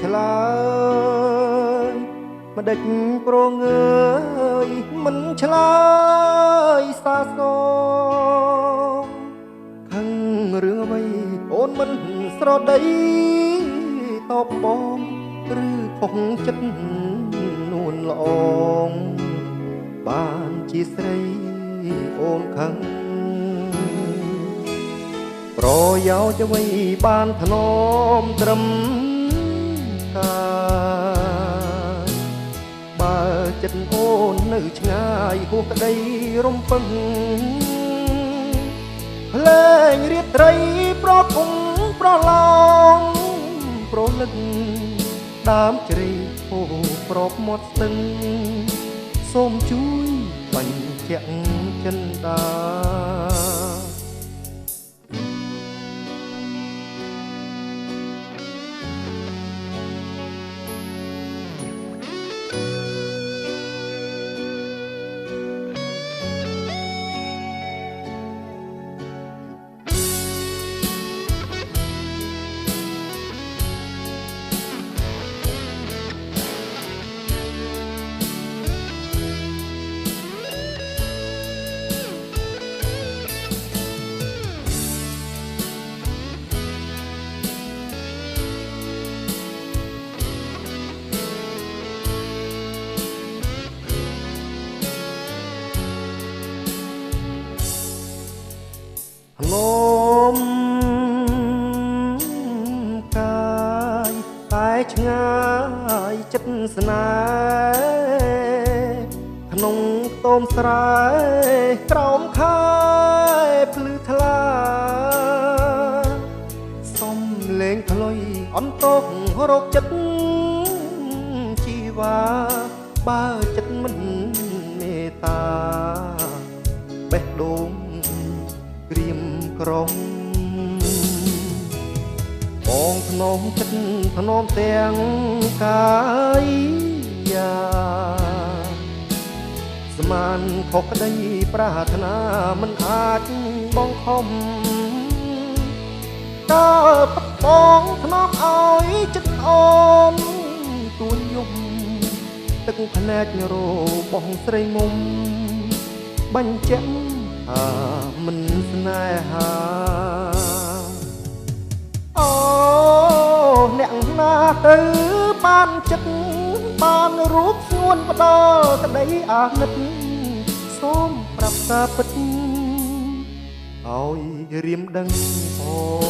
ឆ្លើយមិនដេចប្រងើយមិនឆ្លើយសាសងខឹងរឿងអ្វីអូនមិនស្រដីតបបងឬខុសចិត្តនួនល្អងបានជាស្រីអូនខឹងប្រយោជន៍អ្វីបានថ្នមត្រឹមកាបើចិត្តអូននៅឆ្ងាយហួសក្តីរំពឹងភ្លេងរាត្រីប្រគំប្រឡងប្រលឹកដើមជ្រៃហូរប្រប់មាត់ស្ទឹងសូមជួយបញ្ជាក់ចិន្តាលំកាយតែឆ្ងាយចិត្តស្នេហ៍ក្នុងខ្ទមស្រែក្រោមខែភ្លឺថ្លាសុំលេងផ្លុយអន្តករកចិត្តជីវ៉ាបើចិត្តមិនមេត្តាបេះដូងក្រៀមក្រំបងធ្នមចិត្តធ្នមទាំងកាយាស្មានខុសក្តីប្រាថ្នាមិនអាចបងខំតើបងធ្នមឲ្យចិត្តអូនទួញយំទឹកភ្នែករបស់ស្រីមុំបញ្ជាក់មិនស្នេហាអូអ្នកណាទៅបានចិត្តបានរូបស្ងួនផ្ដល់ក្តីអាណិតសូមប្រាប់ការពិតឲ្យរៀមដឹងផង